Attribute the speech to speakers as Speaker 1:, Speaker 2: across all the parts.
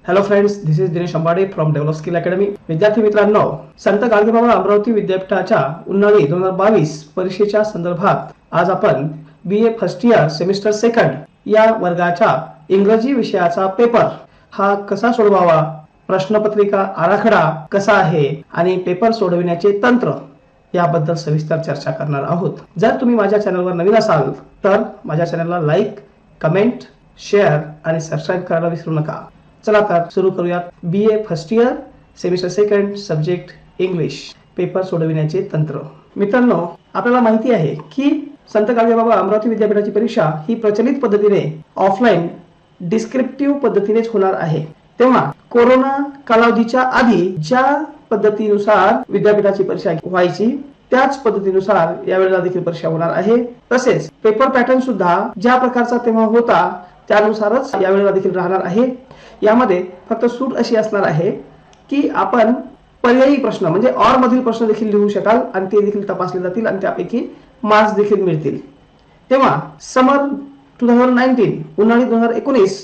Speaker 1: Hello friends, this is Dinesh Ambade from develop skill academy. विद्यार्थी मित्रांनो, संत गाडगेबाबा अमरावती विद्यापीठाच्या उन्हाळी 2022 परीक्षेच्या संदर्भात आज आपण BA first year semester second या वर्गाच्या इंग्रजी विषयाचा पेपर हा कसा सोडवावा, प्रश्नपत्रिका आराखडा कसा आहे आणि पेपर सोडविण्याचे तंत्र याबद्दल सविस्तर चर्चा करणार आहोत. जर तुम्ही माझ्या चॅनलवर नवीन असाल तर माझ्या चॅनलला लाईक, कमेंट, शेअर आणि सबस्क्राईब करायला विसरू नका. चला तर सुरू करूयात. BA first year semester second subject English paper सोडविण्याचे तंत्र. मित्रांनो, आपल्याला माहिती आहे की संत गाडगेबाबा अमरावती विद्यापीठाची परीक्षा ही प्रचलित पद्धतीने ऑफलाईन डिस्क्रिप्टिव्ह पद्धतीनेच होणार आहे. तेव्हा कोरोना कालावधीच्या आधी ज्या पद्धतीनुसार विद्यापीठाची परीक्षा व्हायची त्याच पद्धतीनुसार यावेळेला देखील परीक्षा होणार आहे. तसेच पेपर पॅटर्न सुद्धा ज्या प्रकारचा तेव्हा होता त्यानुसारच यावेळेला देखील राहणार आहे. यामध्ये फक्त सूट अशी असणार आहे की आपण पर्यायी प्रश्न म्हणजे ऑर मधील प्रश्न देखील लिहू शकाल आणि ते देखील तपासले जातील आणि त्यापैकी मार्क्स देखील मिळतील. तेव्हा समर 2019 उन्हाळी 2019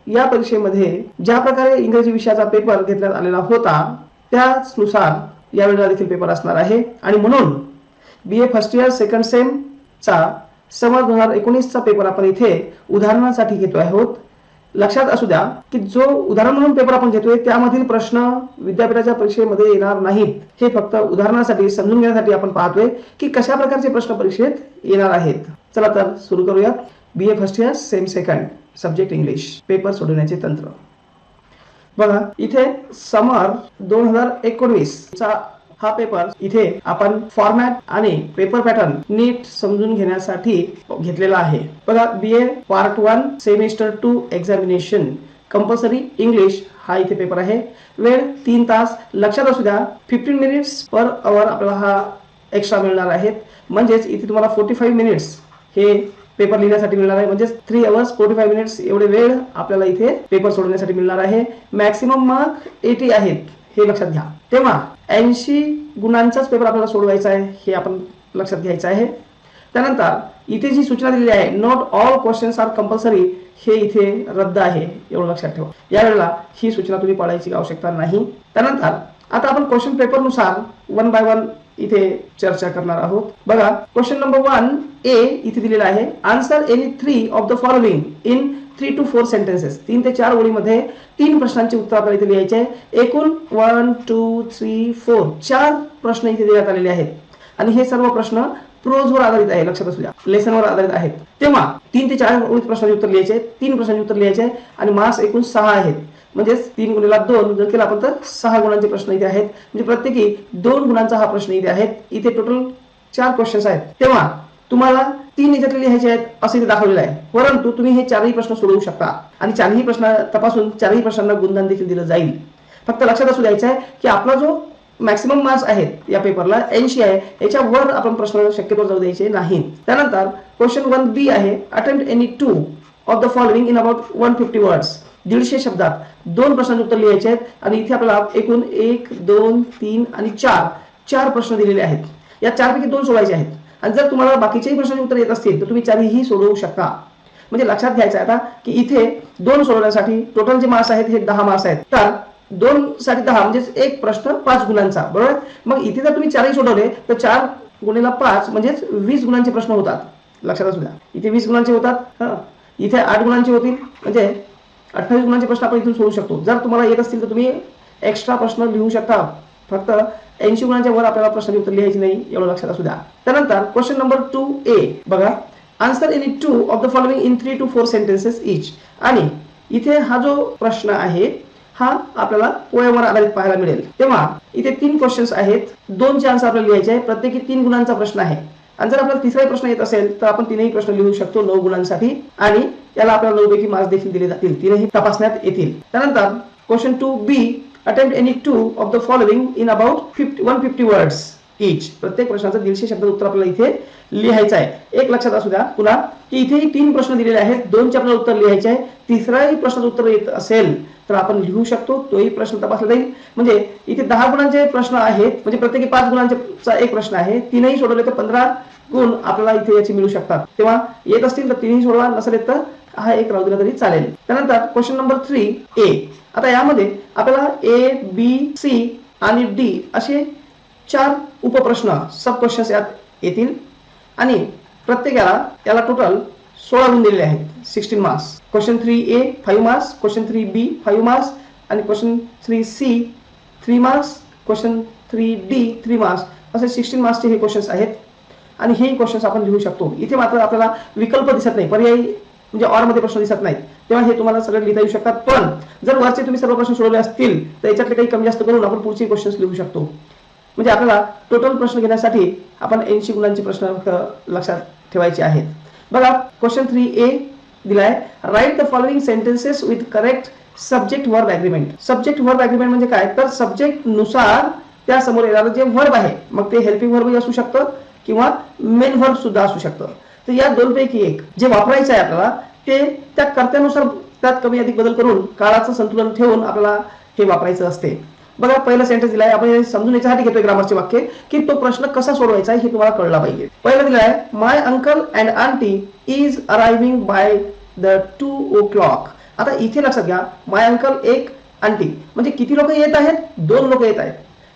Speaker 1: या परीक्षेमध्ये ज्या प्रकारे इंग्रजी विषयाचा पेपर घेतण्यात आलेला होता त्याचनुसार यावेळेला देखील पेपर असणार आहे. आणि म्हणून BA first year second same चा समर 2019 चा पेपर आपण इथे उदाहरणासाठी घेतो आहोत. लक्षात असू द्या की जो उदाहरण म्हणून पेपर आपण घेतोय त्यामधील प्रश्न विद्यापीठाच्या परीक्षेमध्ये येणार नाहीत. हे फक्त उदाहरणासाठी समजून घेण्यासाठी आपण पाहतोय की कशा प्रकारचे प्रश्न परीक्षेत येणार आहेत. चला तर सुरू करूयात. BA first year same second subject English paper सोडवण्याचे तंत्र. बघा, इथे समर 2019 चा हा पेपर इथे आपण फॉर्मॅट आणि पेपर पॅटर्न नीट समजून घेण्यासाठी घेतलेला आहे. बघा, BA part 1 semester 2 examination compulsory English हा इथे पेपर आहे. वेळ 3 तास. लक्षात असू द्या 15 मिनिट्स पर आवर आपल्याला हा एक्स्ट्रा मिळणार आहेत. म्हणजेच इथे तुम्हाला 45 मिनिट्स हे पेपर लिहिण्यासाठी मिळणार आहे. म्हणजे 3 hours 45 मिनिट्स एवढे वेळ आपल्याला इथे पेपर सोडवण्यासाठी मिळणार आहे. मॅक्सिमम मार्क 80 आहेत हे लक्षात घ्या. तेव्हा 80 गुणांचाच पेपर आपल्याला सोडवायचा आहे हे आपण लक्षात घ्यायचं आहे. त्यानंतर इथे जी सूचना दिलेली आहे not all questions are compulsory हे इथे रद्द आहे एवढं लक्षात ठेवा. यावेळेला ही सूचना तुम्ही पाळायची आवश्यकता नाही. त्यानंतर आता आपण क्वेश्चन पेपर नुसार 1 by 1 इथे चर्चा करणार आहोत. बघा, क्वेश्चन नंबर 1A इथे दिलेला आहे. Answer any 3 of the following in 3 to 4 sentences. 3 ते 4 ओळीमध्ये 3 प्रश्नांची उत्तर आपल्याला इथे लिहायचे आहे. एकूण 1 2 3 4 4 प्रश्न इथे देण्यात आलेले आहेत आणि हे सर्व प्रश्न प्रोजवर आधारित आहे. लक्षात असू द्या लेसनवर आधारित आहेत. तेव्हा 3 ते 4 ओळीत प्रश्नांचे उत्तर लिहायचे, 3 प्रश्नांचे उत्तर लिहायचे आणि मार्क्स एकूण 6 आहेत. म्हणजेच 3 गुणिले 2 जर केला आपण तर 6 गुणांचे प्रश्न इथे आहेत. म्हणजे प्रत्येकी 2 गुणांचा हा प्रश्न इथे आहेत. इथे टोटल 4 क्वेश्चन्स आहेत. तेव्हा तुम्हाला 3 याच्यातले लिहायचे आहेत असे इथे दाखवलेलं आहे. परंतु तुम्ही हे 4ही प्रश्न सोडवू शकता आणि 4ही प्रश्न तपासून 4ही प्रश्नांना गुणदान देखील दिलं जाईल. फक्त लक्षात असू द्यायचं आहे की आपला जो मॅक्सिमम मार्क्स आहेत या पेपरला 80 आहे. याच्यावर आपण प्रश्न शक्यतो जाऊ द्यायचे नाही. त्यानंतर क्वेश्चन 1B आहे. Attempt any 2 of the following in about 150 words. 150 शब्दात 2 प्रश्नांचे उत्तर लिहायचे आहेत आणि इथे आपल्याला एकूण 1 2 3 आणि 4 प्रश्न दिलेले आहेत. या 4 पैकी 2 सोडवायचे आहेत आणि जर तुम्हाला बाकीचेही प्रश्नांचे उत्तर येत असतील तर तुम्ही 4ही सोडवू शकता. म्हणजे लक्षात घ्यायचं आहे आता की इथे 2 सोडवण्यासाठी टोटल जे मार्क्स आहेत हे 10 मार्क्स आहेत. तर 2 साठी 10 म्हणजे एक प्रश्न 5 गुणांचा, बरोबर. मग इथे जर तुम्ही 4ही सोडवले तर 4 गुणिले 5 म्हणजे 20 गुणांचे प्रश्न होतात. लक्षात असू द्या इथे 20 गुणांचे होतात. इथे 8 गुणांचे होतील म्हणजे 28 गुणांचे प्रश्न आपण इथून सोडवू शकतो. जर तुम्हाला येत असतील तर तुम्ही एक्स्ट्रा प्रश्न लिहू शकता. फक्त 80 गुणांच्या वर आपल्याला प्रश्नाचे उत्तर लिहायचे नाही एवढं लक्षात असू द्या. त्यानंतर क्वेश्चन नंबर 2A बघा. Answer any 2 of the following in 3 to 4 sentences each. आणि इथे हा जो प्रश्न आहे हा आपल्याला पोएमवर आधारित पाहायला मिळेल. तेव्हा इथे 3 क्वेश्चन्स आहेत. 2चे आन्सर आपल्याला लिहायचे आहे. प्रत्येकी 3 गुणांचा प्रश्न आहे आणि जर आपल्याला तिसरा प्रश्न येत असेल तर आपण 3ही प्रश्न लिहू शकतो 9 गुणांसाठी आणि याला आपल्याला 9 पैकी मार्क्स देखील दिले जातील. 3ही तपासण्यात येतील. त्यानंतर question 2B attempt any 2 of the following in about 150 words. Each. प्रत्येक प्रश्नाचं 150 शब्दात उत्तर आपल्याला इथे लिहायचं आहे. एक लक्षात असू द्या पुन्हा की इथेही 3 प्रश्न दिलेले आहेत, 2चे आपल्याला उत्तर लिहायचे आहे. तिसराही प्रश्नाचं उत्तर येत असेल तर आपण लिहू शकतो, तोही प्रश्न तपासला जाईल. म्हणजे इथे 10 गुणांचे प्रश्न आहेत, म्हणजे प्रत्येकी 5 गुणांचा एक प्रश्न आहे. तीनही सोडवले तर 15 गुण आपल्याला इथे याचे मिळू शकतात. तेव्हा येत असतील तर तिन्ही सोडवा, नसेल तर हा एक राहू दिला तरी चालेल. त्यानंतर क्वेश्चन नंबर 3A. आता यामध्ये आपल्याला A, B, C आणि D असे 4 उपप्रश्न सब क्वेश्चन्स यात येतील आणि प्रत्येकाला याला टोटल 16 गुण दिलेले आहेत, 16 marks. Question 3A 5 marks, question 3B 5 marks आणि question 3C 3 marks, question 3D 3 marks, असे 16 मार्क्सचे हे क्वेश्चन्स आहेत आणि हे क्वेश्चन्स आपण लिहू शकतो. इथे मात्र आपल्याला विकल्प दिसत नाही, पर्यायी म्हणजे ऑर मध्ये प्रश्न दिसत नाहीत, तेव्हा हे तुम्हाला सगळे लिहिता येऊ शकतात. पण जर वरचे तुम्ही सर्व प्रश्न सोडवले असतील तर याच्यातले काही कमी जास्त करून आपण पुढचे क्वेश्चन्स लिहू शकतो. म्हणजे आपल्याला टोटल प्रश्न घेण्यासाठी आपण 80 गुणांचे प्रश्न लक्षात ठेवायचे आहेत. बघा क्वेश्चन 3A दिलाय, write the following sentences with correct subject verb agreement. Subject verb agreement म्हणजे काय, तर सब्जेक्ट नुसार त्या समोर येणारं जे वर्ब आहे, मग ते हेल्पिंग वर्ब असू शकतं किंवा मेन वर्ब सुद्धा असू शकतं. तर या दोनपैकी एक जे वापरायचं आहे आपल्याला ते त्या कर्त्यानुसार त्यात कमी अधिक बदल करून काळाचं संतुलन ठेवून आपल्याला हे वापरायचं असते. बघा पहिलं सेंटेन्स दिलाय, आपण हे समजून याच्यासाठी घेतोय ग्रामरचे वाक्य की तो प्रश्न कसा सोडवायचा आहे हे तुम्हाला कळलं पाहिजे. पहिलं दिलाय, my uncle and aunty is arriving by the 2 o'clock. आता इथे लक्षात घ्या, माय अंकल एक, आंटी म्हणजे किती लोक येत आहेत, 2 लोक येत आहेत.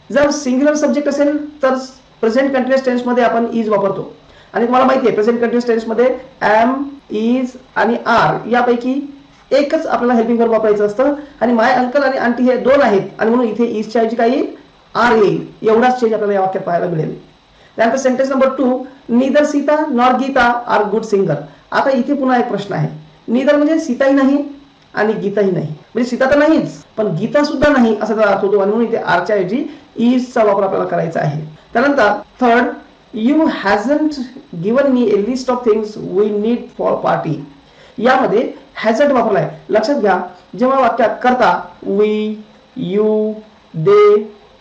Speaker 1: जर सिंग्युलर सब्जेक्ट असेल तर प्रेझेंट कंटिन्युअस टेन्स मध्ये आपण इज वापरतो आणि तुम्हाला माहिती आहे प्रेझेंट कंटिन्युअस टेन्स मध्ये एम, इज आणि आर यापैकी एकच आपल्याला हेल्पिंग वर्ब वापरायचं असतं आणि माय अंकल आणि आंटी हे 2 आहेत आणि म्हणून इथे इजच्या ऐवजी काय येईल, आर येईल. एवढाच चेंज आपल्याला या वाक्यात पाहायला मिळेल. त्यानंतर sentence number 2, neither Sita nor Gita are good singer. आता इथे पुन्हा एक प्रश्न आहे, नीदर म्हणजे सीताही नाही आणि गीताही नाही, म्हणजे सीता तर नाहीच पण गीता सुद्धा नाही असा त्याचा अर्थ होतो आणि म्हणून इथे आरच्या ऐवजी इजचा वापर आपल्याला करायचा आहे. त्यानंतर third, you hasn't given me a list of things we need for party. यामध्ये हॅझंट वापरलाय. लक्षात घ्या, जेव्हा वाक्यात करता वी, यू, दे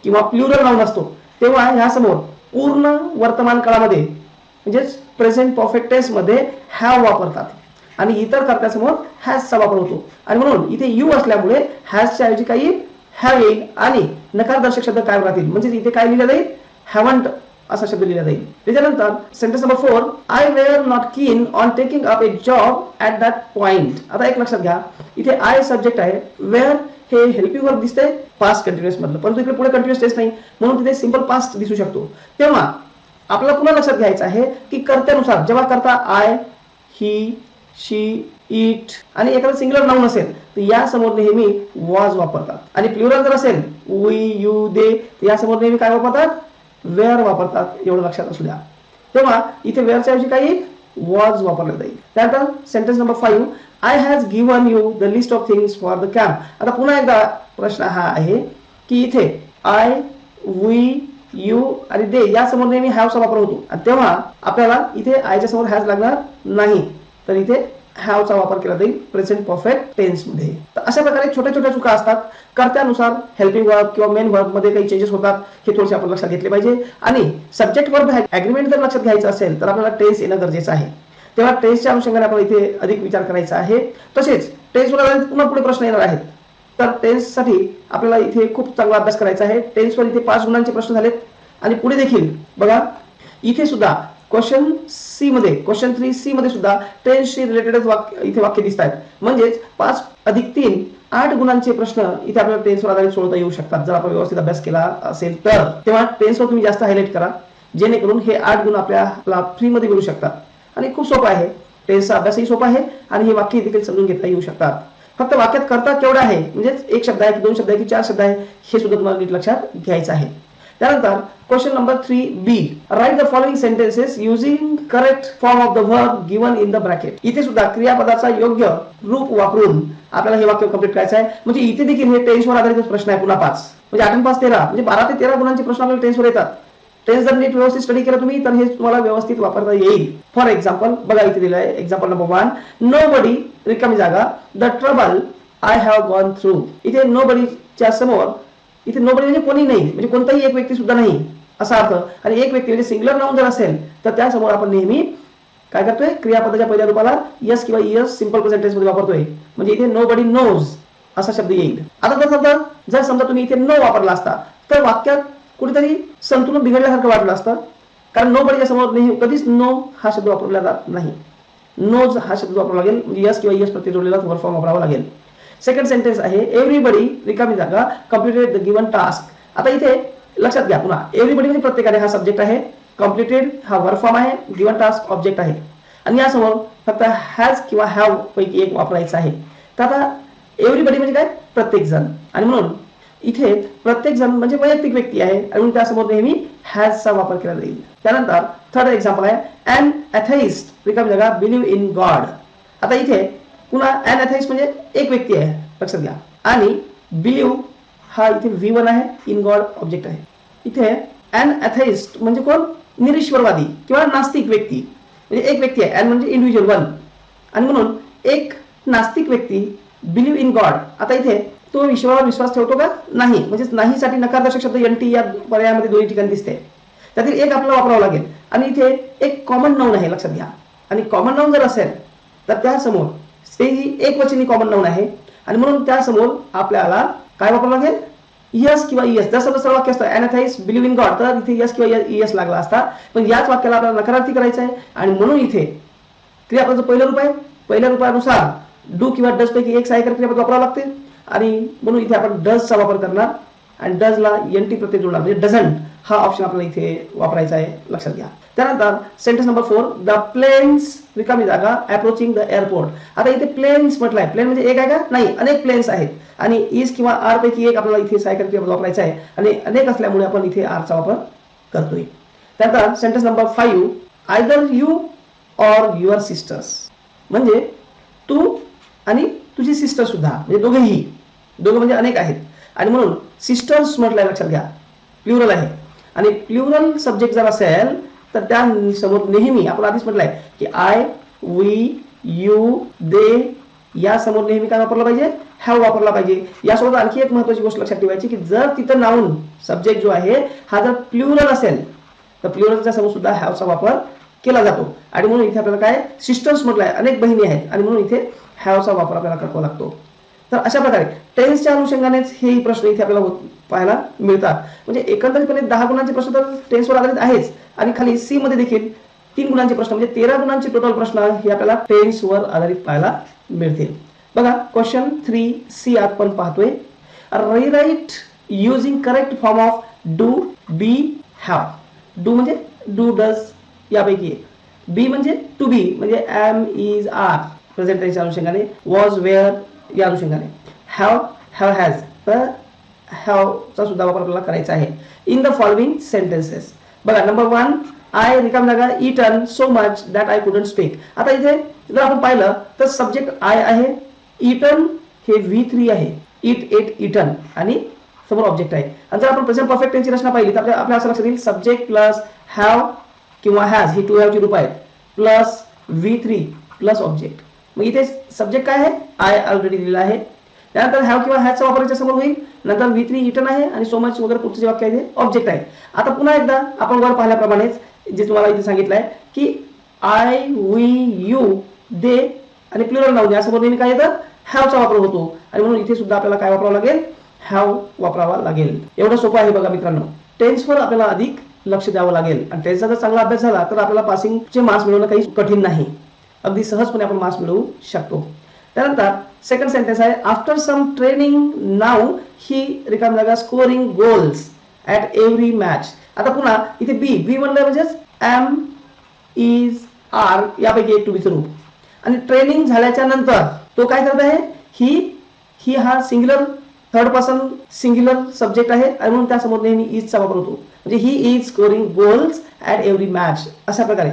Speaker 1: किंवा प्लुरल नाउन असतो तेव्हा ह्या समोर पूर्ण वर्तमान काळामध्ये म्हणजेच प्रेझेंट परफेक्ट टेन्स मध्ये हॅव वापरतात आणि इतर कर्त्यासमोर हॅजचा वापर होतो आणि म्हणून इथे यू असल्यामुळे हॅजच्या ऐवजी काही हॅव येईल आणि नकारदर्शक शब्द कायम राहतील. म्हणजे इथे काय लिहिलं जाईल, हॅवंट असा शब्द लिहिला जाईल. त्याच्यानंतर sentence number 4, I wear not keen on taking up A job at that point. आता एक लक्षात घ्या, इथे आय सब्जेक्ट आहे, वेअर हे हेल्पिंग वर्ब दिसतंय पास्ट कंटिन्युअस मधलं, परंतु इकडे पुढे कंटिन्युअस टेन्स नाही म्हणून तिथे सिंपल पास्ट दिसू शकतो. तेव्हा आपल्याला पुन्हा लक्षात घ्यायचं आहे की कर्त्यानुसार जेव्हा करता आय, ही, शी, इट आणि एखादं सिंग्युलर नाउन असेल तर या समोर नेहमी वॉज वापरतात आणि प्लुरल जर असेल वी, यू, दे या समोर नेहमी काय वापरतात, वेअर वापरतात. एवढं लक्षात असू द्या. तेव्हा इथे वेअरच्या ऐवजी काही वॉज वापरलं जाईल. त्यानंतर sentence number 5, I has given you the list of things for the camp. आता पुन्हा एकदा प्रश्न हा आहे की इथे आय, वी, यू आणि दे या समोर नेहमी हॅवचा वापर होतो आणि तेव्हा आपल्याला इथे आयच्या समोर हॅज लागणार नाही, तर इथे हॅवचा वापर केला जाईल प्रेझेंट परफेक्ट टेन्स मध्ये. तर अशा प्रकारे छोट्या छोट्या चुका असतात. कर्त्यानुसार हेल्पिंग वर्ब किंवा मेन वर्ब मध्ये काही चेंजेस होतात, हे थोडेसे आपण लक्षात घेतले पाहिजे. आणि सब्जेक्ट वर्ब ॲग्रीमेंट जर लक्षात घ्यायचं असेल तर आपल्याला टेन्स येणं गरजेचं आहे. तेव्हा टेन्सच्या अनुषंगाने आपण इथे अधिक विचार करायचा आहे. तसेच टेन्सवर पुन्हा पुढे प्रश्न येणार आहेत, तर टेन्ससाठी आपल्याला इथे खूप चांगला अभ्यास करायचा आहे. टेन्सवर इथे 5 गुणांचे प्रश्न झालेत आणि पुढे देखील बघा इथे सुद्धा क्वेश्चन सी मध्ये, क्वेश्चन 3C मध्ये सुद्धा टेन्सशी रिलेटेड इथे वाक्य दिसत आहेत. म्हणजेच 5 अधिक 3 8 गुणांचे प्रश्न इथे आपल्याला टेन्सवर आधारित सोडवता येऊ शकतात जर आपण व्यवस्थित अभ्यास केला असेल तर. तेव्हा टेन्सवर तुम्ही जास्त हायलाइट करा जेणेकरून हे 8 गुण आपल्याला फ्री मध्ये मिळू शकतात आणि खूप सोपं आहे. टेन्सचा अभ्यासही सोपा आहे आणि हे वाक्य देखील समजून घेता येऊ शकतात. फक्त वाक्यात करता केवढा आहे, म्हणजे एक शब्द आहे की 2 शब्द आहे की 4 शब्द आहे हे सुद्धा तुम्हाला नीट लक्षात घ्यायचं आहे. त्यानंतर question number 3B, write the following sentences using correct form of the verb given in the bracket. इथे सुद्धा क्रियापदाचा योग्य रूप वापरून आपल्याला हे वाक्य कंप्लीट करायचं आहे. म्हणजे इथे देखील हे टेन्सवर आधारित प्रश्न आहे. पुन्हा 5 म्हणजे 8 आणि 5 13 म्हणजे 12 ते 13 गुणांचे प्रश्न आपल्याला टेन्सवर येतात. टेन्स जर नीट व्यवस्थित स्टडी केला तुम्ही तर हे तुम्हाला व्यवस्थित वापरता येईल. फॉर एक्झाम्पल बघा इथे दिलं आहे एक्झाम्पल नंबर 1, नोबडी रिकामी जागा the trouble I have gone through. इथे नोबडीच्या समोर इथे नोबडी म्हणजे कोणी नाही, म्हणजे कोणताही एक व्यक्ती सुद्धा नाही, असा अर्थ. आणि एक व्यक्ती म्हणजे सिंग्युलर नाउन जर असेल तर त्यासमोर आपण नेहमी काय करतोय, क्रियापदाच्या पहिल्या रूपाला यस किंवा इयस सिंपल प्रेझेंट टेन्स मध्ये वापरतोय. म्हणजे इथे नोबडी नोज असा शब्द येईल. आता जर समजा तुम्ही इथे नो वापरला असता तर वाक्यात कुठेतरी संतुलन बिघडल्यासारखं वाटलं असतं. कारण नोबडीच्या समोर नेहमी कधीच नो हा शब्द वापरला जात नाही. नोज हा शब्द वापरावा लागेल. म्हणजे यस किंवा इयस प्रत्यय जोडलेला वर्ब फॉर्म वापरावा लागेल. सेकंड सेंटेन्स आहे एव्हरीबडी रिकामी जागा कम्प्लिटेड द गिवन टास्क. आता इथे लक्षात घ्या पुन्हा, एव्हरीबडी म्हणजे प्रत्येकाने हा सब्जेक्ट आहे, कम्प्लिटेड हा वर्ब फॉर्म आहे, गिवन टास्क ऑब्जेक्ट आहे आणि यासमोर फक्त हॅज किंवा हॅव पैकी एक वापरायचं आहे. तर आता एव्हरीबडी म्हणजे काय, प्रत्येक जण. आणि म्हणून इथे प्रत्येक जण म्हणजे वैयक्तिक व्यक्ती आहे आणि म्हणून त्यासमोर नेहमी हॅजचा वापर केला जाईल. त्यानंतर थर्ड एक्झाम्पल आहे ॲन एथेइस्ट रिकामी जागा बिलीव्ह इन गॉड. आता इथे पुन्हा ॲन एथेइस्ट म्हणजे एक व्यक्ती आहे, लक्षात घ्या. आणि बिलीव्ह हा इथे V1 आहे, इन गॉड ऑब्जेक्ट आहे. इथे ॲन एथेइस्ट म्हणजे कोण, निरीश्वरवादी किंवा नास्तिक व्यक्ती. म्हणजे एक व्यक्ती आहे, ॲन म्हणजे इंडिव्हिज्युअल वन. आणि म्हणून एक नास्तिक व्यक्ती बिलीव्ह इन गॉड. आता इथे तो ईश्वरावर विश्वास ठेवतो का, नाही. म्हणजे नाहीसाठी नकारदर्शक शब्द NT या पर्यायामध्ये दोन्ही ठिकाणी दिसते. त्यातील एक आपल्याला वापरावं लागेल. आणि इथे एक कॉमन नाउन आहे, लक्षात घ्या. आणि कॉमन नाउन जर असेल तर त्यासमोर तेही एक वचनी कॉमन नाउन आहे आणि म्हणून त्यासमोर आपल्याला काय वापरावं लागेल, यस किंवा इयस. जसं दुसरं वाक्य असतं an atheist believe in God, तर इथे यस किंवा इयस लागला असता. पण याच वाक्याला आपल्याला नकारार्थी करायचं आहे आणि म्हणून इथे क्रियापदाचं पहिलं रूप आहे. पहिल्या रूपानुसार डू किंवा डज पैकी एक सहाय्यकारी क्रियापद वापरावं लागते आणि म्हणून इथे आपण डजचा वापर करणार आणि डजला NT प्रत्यय जोडणार. म्हणजे डझंट हा ऑप्शन आपल्याला इथे वापरायचा आहे, लक्षात घ्या. त्यानंतर सेंटेन्स नंबर 4 द प्लेन्स रिकामी जागा अप्रोचिंग द एअरपोर्ट. आता इथे प्लेन्स म्हटलंय, प्लेन म्हणजे एक आहे का, नाही, अनेक प्लेन्स आहेत आणि इज किंवा आर पैकी एक आपल्याला इथे सहाय्यकारी क्रियापद वापरायचा आहे आणि अनेक असल्यामुळे आपण इथे आरचा वापर करतोय. त्यानंतर sentence number 5 either you or your sisters. म्हणजे तू आणि तुझी सिस्टर सुद्धा, म्हणजे दोघेही, दोघं म्हणजे अनेक आहेत आणि म्हणून सिस्टर्स म्हटलंय, लक्षात घ्या, प्लुरल आहे. आणि प्लुरल सब्जेक्ट जर असेल तर त्या समोर नेहमी आपण आधीच म्हटलंय की आय, वी, यू, दे या समोर नेहमी काय वापरला पाहिजे, हॅव वापरला पाहिजे. यासोबत आणखी एक महत्त्वाची गोष्ट लक्षात ठेवायची की जर तिथं नाउन सब्जेक्ट जो आहे हा जर प्लुरल असेल तर प्लुरलच्या समोर सुद्धा हॅवचा वापर केला जातो आणि म्हणून इथे आपल्याला काय सिस्टर्स म्हटलंय, अनेक बहिणी आहेत आणि म्हणून इथे हॅवचा वापर आपल्याला करावा लागतो. तर अशा प्रकारे टेन्सच्या अनुषंगानेच हे प्रश्न इथे आपल्याला पाहायला मिळतात. म्हणजे एकंदरीतपणे 10 गुणांचे प्रश्न तर टेन्सवर आधारित आहेच आणि खाली सी मध्ये देखील 3 गुणांचे प्रश्न म्हणजे 13 गुणांचे टोटल प्रश्न हे आपल्याला टेन्सवर आधारित पाहायला मिळतील. बघा क्वेश्चन 3C आपण पाहतोय rewrite using correct form of do, be, have. Do म्हणजे डू, डज यापैकी. बी म्हणजे टू बी म्हणजे एम, इज, आर प्रेझेंट टेन्सच्या अनुषंगाने, वॉज, वेअर या अनुषंगाने. हॅव, हॅव हॅज, तर हॅवचा सुद्धा वापर आपल्याला करायचा आहे इन द फॉलोइंग सेंटेन्सेस. बघा नंबर 1 आय रिकाम जागा eaten so much that I couldn't speak. आता इथे जर आपण पाहिलं तर सब्जेक्ट आय आहे, इटन हे V3 आहे, इट, एट, इटन आणि समोर ऑब्जेक्ट आहे. आणि जर आपण प्रेझेंट परफेक्ट टेन्सची रचना पाहिली तर आपल्या असं लक्षात येईल सब्जेक्ट प्लस हॅव किंवा हॅज ही टू हॅवची रूप आहेत प्लस V3 प्लस ऑब्जेक्ट. मग इथे सब्जेक्ट काय आहे, आय ऑलरेडी दिलेला आहे. त्यानंतर हॅव किंवा हॅजचा वापर याच्या समोर होईल. नंतर V3 इटन आहे आणि सो मच वगैरे पुढचे जे वाक्य आहे ते ऑब्जेक्ट आहे. आता पुन्हा एकदा आपण वर पाहिल्याप्रमाणेच जे तुम्हाला इथे सांगितलंय की आय, वी, यू, दे आणि प्लुरल नाउन यासमोर नेहमी काय येतं, हॅवचा वापर होतो आणि म्हणून इथे सुद्धा आपल्याला काय वापरावं लागेल, हॅव वापरावा लागेल. एवढं सोपं आहे बघा मित्रांनो. टेन्सवर आपल्याला अधिक लक्ष द्यावं लागेल आणि टेन्सचा जर चांगला अभ्यास झाला तर आपल्याला पासिंगचे मार्क्स मिळवणं काही कठीण नाही, अगदी सहजपणे आपण मार्क्स मिळवू शकतो. त्यानंतर सेकंड सेंटेन्स आहे आफ्टर सम ट्रेनिंग नाउ ही रिकाम जागा scoring goals at every match. आता पुन्हा इथे बी म्हणलं म्हणजेच एम, इज, आर यापैकी एक टू बीचं रूप आणि ट्रेनिंग झाल्याच्या नंतर तो काय करत आहे, ही हा singular third person singular subject आहे आणि म्हणून त्यासमोर नेहमी इजचा वापर होतो. म्हणजे he is scoring goals at every match. अशा प्रकारे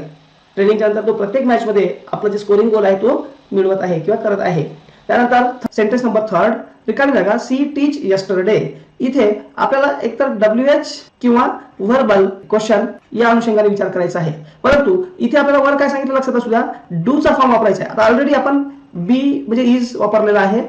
Speaker 1: ट्रेनिंगच्या नंतर तो प्रत्येक मॅच मध्ये आपला जे स्कोरिंग गोल आहे तो मिळवत आहे किंवा करत आहे. त्यानंतर सेंटेन्स नंबर 3 रिकामी जागा सी टीच यस्टरडे. इथे आपल्याला एकतर WH किंवा व्हर्बल क्वेश्चन या अनुषंगाने विचार करायचा आहे, परंतु इथे आपल्याला वर काय सांगितलं लक्षात असू द्या, डू चा फॉर्म वापरायचा आहे. आता ऑलरेडी आपण बी म्हणजे इज वापरलेला आहे,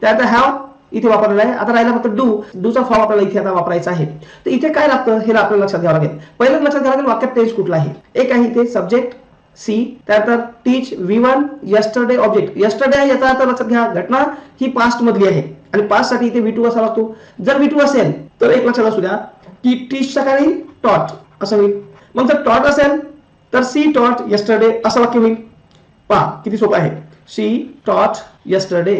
Speaker 1: त्यानंतर हॅव इथे वापरलेला आहे. आता राहिला फक्त डूचा फॉर्म आपल्याला इथे आता वापरायचा आहे. तर इथे काय लागतं हे आपल्याला लक्षात घ्यावं लागेल. पहिलं लक्षात घ्यावं लागेल वाक्यात टेन्स कुठला आहे. एक आहे इथे सब्जेक्ट सी, त्यानंतर टीच V1, यस्टरडे ऑब्जेक्ट. यस्टरडे आहे याचा अर्थ लक्षात घ्या घटना ही पास्ट मधली आहे आणि पास्ट साठी इथे V2 असा लागतो. जर V2 असेल तर एक लक्षात असू द्या की टीच सकाळी टॉट असं होईल. मग जर टॉट असेल तर सी टॉट यस्टरडे असं वाक्य होईल. पहा किती सोपं आहे. सी टॉट यस्टरडे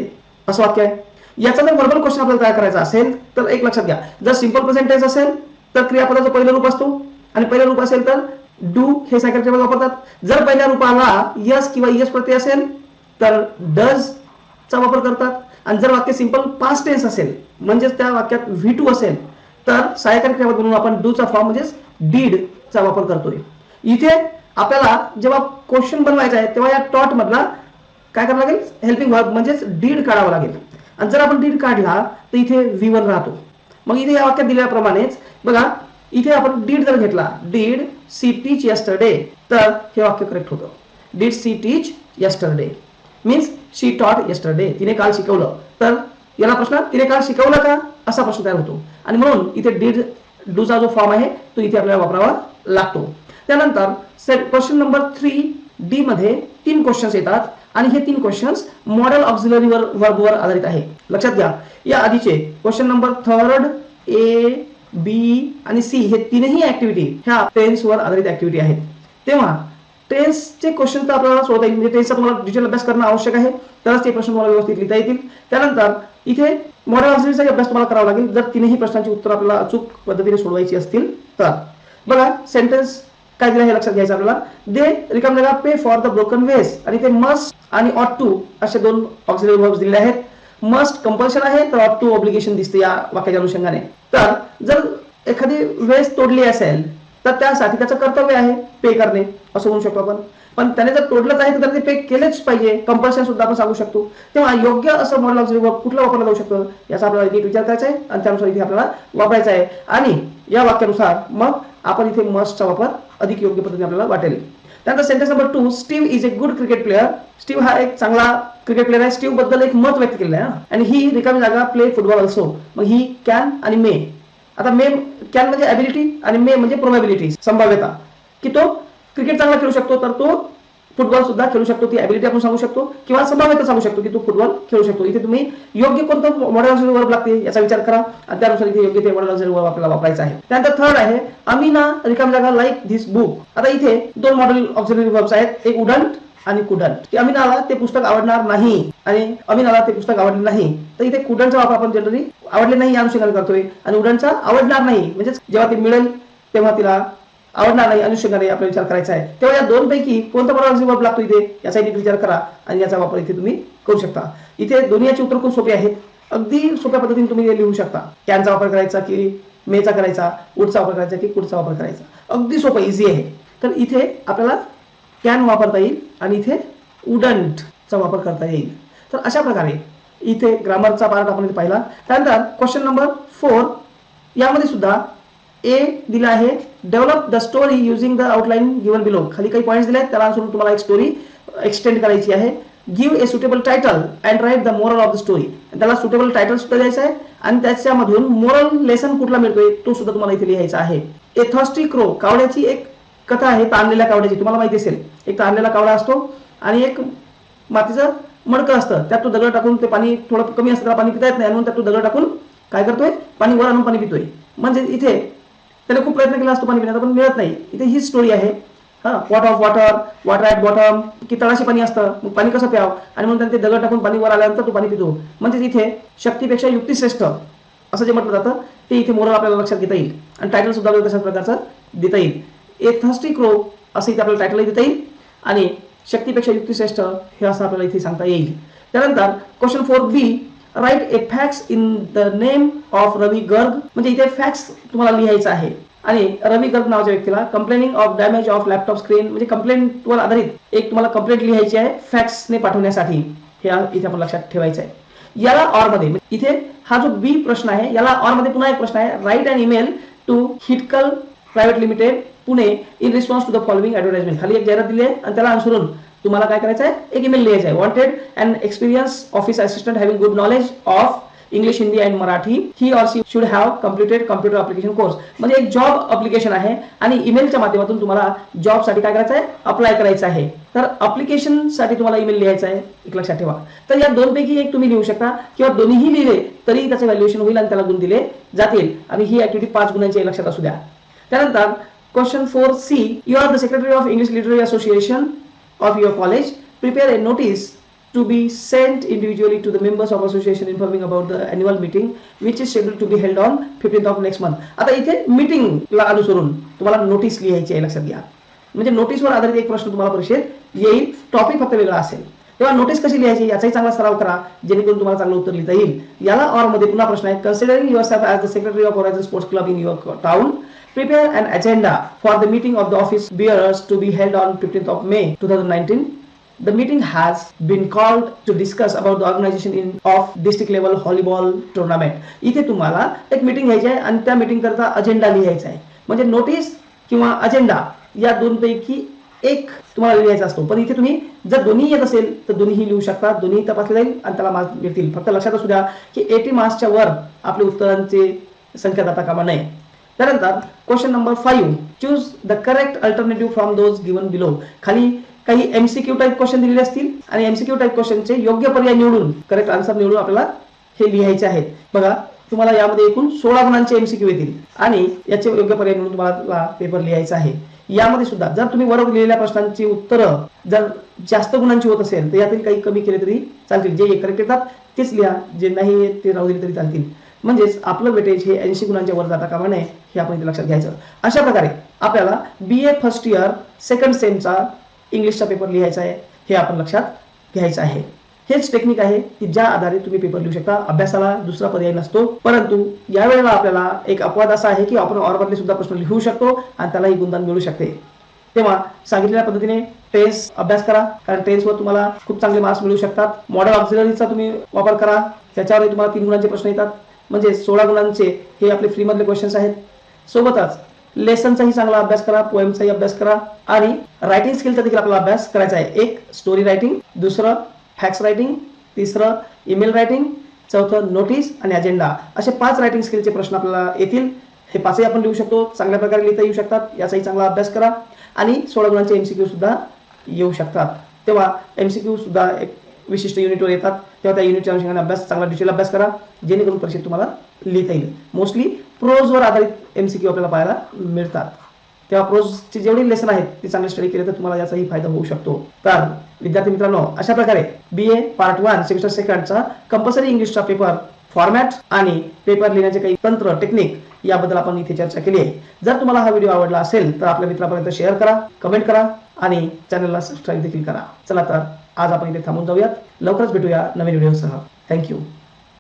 Speaker 1: असं वाक्य आहे. याचा जर वर्बल क्वेश्चन आपल्याला तयार करायचा असेल तर एक लक्षात घ्या, जर सिंपल प्रेझेंट टेन्स असेल तर क्रियापदाचं पहिलं रूप असतो आणि पहिलं रूप असेल तर डू हे सेकंड टेबल वापरतात. जर पहिल्या रूपाला यस किंवा यस प्रत्यय असेल तर डज चा वापर करतात आणि जर वाक्य सिंपल पास्ट टेन्स असेल म्हणजेच त्या वाक्यात V2 असेल तर सहाय्यकारी क्रियापद म्हणून आपण डू चा फॉर्म म्हणजेच डीड चा वापर करतोय. इथे आपल्याला जेव्हा क्वेश्चन बनवायचा आहे तेव्हा या टॉट मधला काय करावं लागेल, हेल्पिंग वर्ब म्हणजेच डीड काढावं लागेल आणि जर आपण डीड काढला तर इथे V1 राहतो. मग इथे या वाक्यात दिल्याप्रमाणेच बघा इथे आपण डीड जर घेतला, डीड सी टीच यस्टरडे, तर हे वाक्य करेक्ट होतं. Did she teach yesterday means she taught yesterday, तिने काल शिकवलं. तर याला प्रश्न तिने काल शिकवलं का असा प्रश्न तयार होतो आणि म्हणून इथे डीड डूचा जो फॉर्म आहे तो इथे आपल्याला वापरावा लागतो. त्यानंतर क्वेश्चन नंबर 3D मध्ये 3 क्वेश्चन्स येतात आणि हे 3 क्वेश्चन्स मॉडेल ऑक्झिलरी वर्बवर आधारित आहे. लक्षात घ्या या आधीचे क्वेश्चन नंबर 3 A, B आणि C हे तीनही ऍक्टिव्हिटी ह्या टेन्सवर आधारित ऍक्टिव्हिटी आहेत. तेव्हा टेन्सचे क्वेश्चन तर आपल्याला सोडता येईल, म्हणजे टेन्सचा तुम्हाला डिटेल अभ्यास करणं आवश्यक आहे तरच ते प्रश्न तुम्हाला व्यवस्थित लिहिता येतील. त्यानंतर इथे मॉडेल ऑक्झिलरीचा अभ्यास तुम्हाला करावा लागेल जर तीनही प्रश्नांची उत्तर आपल्याला अचूक पद्धतीने सोडवायची असतील तर. बघा सेंटेन्स काय दिलं हे लक्षात घ्यायचं आपल्याला. दे रिकाम जागा पे फॉर द ब्रोकन वेज आणि ते मस्ट आणि ऑट टू असे 2 ऑक्झिलरी वर्ब्स दिलेले आहेत. मस्ट कंपल्शन आहे तर ऑट टू ऑब्लिगेशन दिसते या वाक्याच्या अनुषंगाने. तर जर एखादी वेज तोडली असेल तर त्यासाठी त्याचं कर्तव्य आहे पे करणे असं म्हणू शकतो आपण. पण त्याने जर तोडलंच आहे तर ते पे केलेच पाहिजे, कंपल्शन सुद्धा आपण सांगू शकतो. तेव्हा योग्य असं मॉडेल ऑक्झिलरी वर्ब कुठलं वापरलं जाऊ शकतं याचा आपल्याला इथे विचार करायचा आहे आणि त्यानुसार इथे आपल्याला वापरायचा आहे आणि या वाक्यानुसार मग आपण इथे मस्टचा वापर अधिक योग्य पद्धतीने आपल्याला वाटेल. त्यानंतर sentence number 2, Steve is a good cricket player. Steve हा एक चांगला क्रिकेट प्लेअर आहे. स्टीव्ह बद्दल एक मत व्यक्त केलेलं आहे आणि ही रिकामी जागा प्ले फुटबॉल ऑल्सो. मग ही कॅन आणि मे. आता मे कॅन म्हणजे ॲबिलिटी आणि मे म्हणजे प्रोबॅबिलिटी संभाव्यता की तो क्रिकेट चांगला खेळू शकतो तर तो फुटबॉल सुद्धा खेळू शकतो. ती ॲबिलिटी आपण सांगू शकतो किंवा संभाव्यता सांगू शकतो की तो फुटबॉल खेळू शकतो. इथे तुम्ही योग्य कोणतं मॉडेल ऑक्झिलरी वर्ब लागते याचा विचार करा आणि त्यानुसार इथे योग्य ते मॉडेल ऑक्झिलरी वर्ब आपल्याला वापरायचा आहे. त्यानंतर 3rd आहे अमीना रिकामी जागा लाईक धिस बुक. आता इथे 2 मॉडेल ऑक्झिलरी वर्ब्स आहेत, एक वुडंट आणि कुडंट. की अमीनाला ते पुस्तक आवडणार नाही आणि अमीनाला ते पुस्तक आवडले नाही. तर इथे कुडंटचा वापर आपण जनरली आवडले नाही या अनुषंगाने करतोय आणि वुडंटचा आवडणार नाही म्हणजे जेव्हा ते मिळेल तेव्हा तिला आवडणार नाही अनुषंगाने आपला विचार करायचा आहे. तेव्हा या 2 पैकी कोणता मॉडेल ऑक्झिलरी वर्ब लागतो इथे याचा इथे विचार करा आणि याचा वापर इथे तुम्ही करू शकता. इथे दोन्ही याची उत्तर खूप सोपे आहेत. अगदी सोप्या पद्धतीने तुम्ही लिहू शकता. कॅनचा वापर करायचा की मेचा करायचा, वुडचा वापर करायचा की कुडचा वापर करायचा, अगदी सोपं इझी आहे. तर इथे आपल्याला कॅन वापरता येईल आणि इथे वुडंटचा वापर करता येईल. तर अशा प्रकारे इथे ग्रामरचा पार्ट आपण इथे पाहिला. त्यानंतर क्वेश्चन नंबर 4 यामध्ये सुद्धा ए दिला आहे develop the story using the outline given below. खाली काही पॉईंट्स दिले आहेत त्याला अनुसरून तुम्हाला एक स्टोरी एक्सटेंड करायची आहे. Give a suitable title and write the moral of the story. त्याला सुटेबल टायटल सुद्धा द्यायचं आहे आणि त्याच्यामधून मोरल लेसन कुठला मिळतोय तो सुद्धा तुम्हाला इथे लिहायचा आहे. ए थर्स्टी क्रो, कावड्याची एक कथा आहे ताणलेल्या कावड्याची. तुम्हाला माहिती असेल एक ताणलेला कावडा असतो आणि एक मातीचं मडकं असतं, त्यात तो दगड टाकून ते पाणी थोडं कमी असतं त्याला पाणी पिता येत नाही म्हणून त्यात तो दगड टाकून काय करतोय पाणी वर आणून पाणी पितोय. म्हणजे इथे त्याने खूप प्रयत्न केला असतो पाणी पिण्याचा पण मिळत नाही. इथे ही स्टोरी आहे. Pot of water, water at bottom, की तळाशी पाणी असतं मग पाणी कसं प्यावं आणि म्हणून त्याने ते दगड टाकून पाणी वर आल्यानंतर तो पाणी पितो. म्हणजे इथे शक्तीपेक्षा युक्ती श्रेष्ठ असं जे म्हटलं जातं ते इथे मोरल आपल्याला लक्षात घेता येईल आणि टायटल सुद्धा तशाच प्रकारचं देता येईल. ए थर्स्टी क्रो असं इथे आपल्याला टायटलही देता येईल आणि शक्तीपेक्षा युक्तिश्रेष्ठ हे असं आपल्याला इथे सांगता येईल. त्यानंतर question 4B write a facts in the name of Ravi Garg. म्हणजे इथे फॅक्ट्स तुम्हाला लिहायचं आहे आणि रवी गर्ग नावाच्या व्यक्तीला complaining of damage of laptop screen म्हणजे कंप्लेंटवर आधारित एक तुम्हाला कंप्लेंट लिहायची आहे फॅक्ट्सने पाठवण्यासाठी. हे इथे आपण लक्षात ठेवायचं आहे. याला ऑर मध्ये इथे हा जो बी प्रश्न आहे याला ऑर मध्ये पुन्हा एक प्रश्न आहे write and email to Hitkal private limited Pune in response to the following advertisement. खाली एक जाहिरात दिली आहे आणि त्याला अनुसरून तुम्हाला काय करायचं आहे एक ईमेल लिहायचा आहे. Wanted and experience office assistant having good knowledge of English, Hindi and Marathi. He or she should have completed computer application course. म्हणजे एक जॉब ऍप्लिकेशन आहे आणि ईमेलच्या माध्यमातून तुम्हाला जॉबसाठी काय करायचं आहे, अप्लाय करायचं आहे. तर ऍप्लिकेशनसाठी तुम्हाला ईमेल लिहायचा आहे, एक लक्षात ठेवा. तर या दोनपैकी एक तुम्ही लिहू शकता किंवा दोन्हीही लिहिले तरी त्याचं व्हॅल्युएशन होईल आणि त्याला गुण दिले जातील. आणि ही ऍक्टिव्हिटी 5 गुणांची लक्षात असू द्या. त्यानंतर question 4C, you are the secretary of English literary association of your college. Prepare a notice to be sent individually to the members of association informing about the annual meeting which is scheduled to be held on 15th of next month. आता इथे मीटिंगला अनुसरून तुम्हाला notice लिहायची आहे, लक्षात घ्या. म्हणजे नोटीसवर आधारित एक प्रश्न तुम्हाला परीक्षेत येईल, टॉपिक फक्त वेगळा असेल. तेव्हा नोटीस कशी लिहायची याचाही चांगला सराव करा जेणेकरून तुम्हाला चांगलं उत्तर लिहिता येईल. याला ऑर मध्ये पुन्हा प्रश्न आहे, considering yourself as the secretary of Horizon sports club in your town, prepare an agenda for the meeting of the office bearers to be held on 15th of May 2019. The meeting has been called to discuss about the organization of district level volleyball tournament. इथे तुम्हाला एक meeting घ्यायची आहे आणि त्या meeting करता agenda लिहायचा आहे. म्हणजे नोटीस किंवा अजेंडा या दोनपैकी एक तुम्हाला लिहायचा असतो. पण इथे तुम्ही जर दोन्ही येत असेल तर दोन्हीही लिहू शकता, दोन्ही तपासले जाईल आणि त्याला मार्क्स मिळतील. फक्त लक्षात असू द्या की 80 मार्क्सच्या वर आपल्या उत्तरांची संख्या जाता कामा नये. त्यानंतर question number 5, choose the correct alternative from those given below. खाली काही एमसीक्यू टाइप क्वेश्चन दिलेले असतील आणि एमसीक्यू टाइप क्वेश्चनचे योग्य पर्याय निवडून, करेक्ट आन्सर निवडून आपल्याला हे लिहायचे आहेत. बघा तुम्हाला यामध्ये एकूण 16 गुणांचे एमसीक्यू येतील आणि याचे योग्य पर्याय निवडून तुम्हाला पेपर लिहायचा आहे. यामध्ये सुद्धा जर तुम्ही बरोबर लिहिलेल्या प्रश्नांची उत्तरं जर जास्त गुणांची होत असेल तर यातील काही कमी केले तरी चालतील. जे करेक्ट येतात तेच लिहा, जे नाही ते राहू दिले तरी चालतील. म्हणजेच आपलं वेटेज हे 80 गुणांच्या वर जाता कामा नये हे आपण इथे लक्षात घ्यायचं. अशा प्रकारे आपल्याला BA फर्स्ट इयर सेकंड सेमचा इंग्लिशचा पेपर लिहायचा आहे, हे आपण लक्षात घ्यायचं आहे. हेच टेक्निक आहे की ज्या आधारे तुम्ही पेपर लिहू शकता. अभ्यासाला दुसरा पर्याय नसतो. परंतु यावेळेला आपल्याला एक अपवाद असा आहे की आपण ऑरमधले सुद्धा प्रश्न लिहू शकतो आणि त्यालाही गुणदान मिळू शकते. तेव्हा सांगितलेल्या पद्धतीने टेन्स अभ्यास करा, कारण टेन्सवर तुम्हाला खूप चांगले मार्क्स मिळू शकतात. मॉडेल ऑक्झिलरीचा तुम्ही वापर करा, त्याच्यावर तुम्हाला 3 गुणांचे प्रश्न येतात. म्हणजे 16 गुणांचे हे आपले फ्री मधले क्वेश्चन्स आहेत. सोबतच लेसनचाही चांगला अभ्यास करा, पोएमचाही अभ्यास करा आणि रायटिंग स्किलचा देखील आपल्याला अभ्यास करायचा आहे. एक स्टोरी रायटिंग, दुसरं फॅक्स रायटिंग, तिसरं ईमेल रायटिंग, चौथं नोटीस आणि अजेंडा. असे 5 रायटिंग स्किलचे प्रश्न आपल्याला येतील. हे 5ही आपण लिहू शकतो, चांगल्या प्रकारे लिहिता येऊ शकतात. याचाही चांगला अभ्यास करा आणि 16 गुणांचे एमसीक्यू सुद्धा येऊ शकतात. तेव्हा एमसीक्यू सुद्धा एक विशिष्ट युनिटवर येतात, तेव्हा त्या युनिटच्या अनुषंगाने अभ्यास, चांगला डिटेल अभ्यास करा जेणेकरून परीक्षेत तुम्हाला लिहिता येईल. मोस्टली प्रोजवर आधारित एमसीक्यू आपल्याला पाहायला मिळतात. तेव्हा प्रोजचे जेवढे लेसन आहेत ते चांगले स्टडी केले तर तुम्हाला याचाही फायदा होऊ शकतो. तर विद्यार्थी मित्रांनो, अशा प्रकारे BA पार्ट 1 सेमिस्टर सेकंडचा कंपल्सरी इंग्लिशचा पेपर फॉर्मॅट आणि पेपर लिहिण्याचे काही तंत्र, टेक्निक याबद्दल आपण इथे चर्चा केली आहे. जर तुम्हाला हा व्हिडिओ आवडला असेल तर आपल्या मित्रांपर्यंत शेअर करा, कमेंट करा आणि चॅनलला सबस्क्राईब देखील करा. चला तर आज आपण इथे थांबून जाऊयात. लवकरच भेटूया नवीन व्हिडिओसह. थँक्यू.